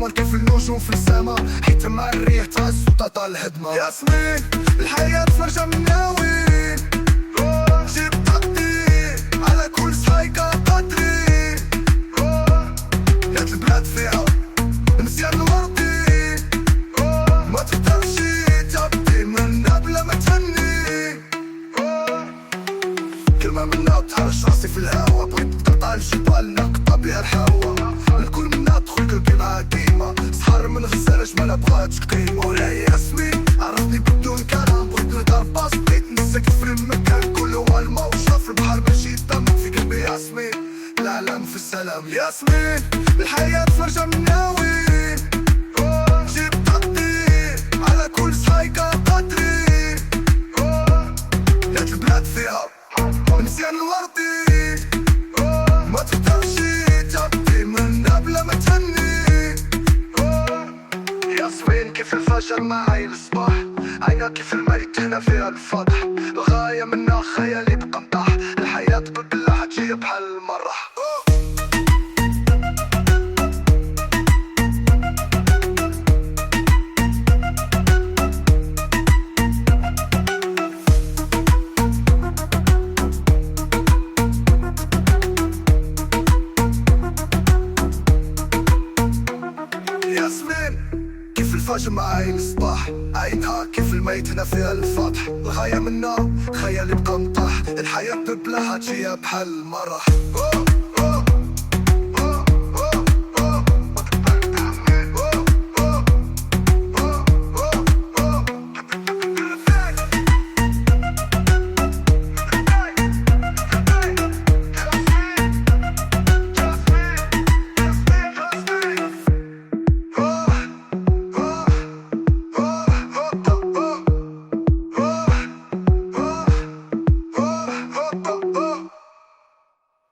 القمر كيف النجوم في السما، حيت مع الريح تاع السلطة الهدمة. ياسمين الحياة فرجة مناوين، جيب تقدير على كل صحيقة قادرين. يا البلاد فيها مزيان الوردي، ما تقدرش تبدي منا بلا ما تهني. كلمة منا وتهرش راسي في الهوا، بغيت تقطع الجبال نقطع بها الهوا. الكل منا دخل قلبي معاها كيما سحر من غزالة جمالها بغاتش قيمة. ولا ياسمين عرفني بدون كلام، بغيت ندار باص بغيت نسكت في المكان كله والما وشاف البحر ماشي دمك في قلبي. ياسمين العالم في السلام. ياسمين الحياة فرجة مناوين، جيب تقدير على كل صحيقة قادرين. يا البلاد فيها مزيان الوردي، ما تقدرش تبدي منا بلا ما تهني. ياسمين كيف الفجر معاي الصباح، عينا كيف الميت هنا فيها الفضح. الغاية منا خيالي بقى مطاح، الحياة بالله تجي بحال المرح. ياسمين كيف الفجر معاي الصباح، عينها كيف الميت هنا فيها الفتح. الغاية منا خيالي بقى مطاح، الحياة ببلاها تجيها بحال المرح.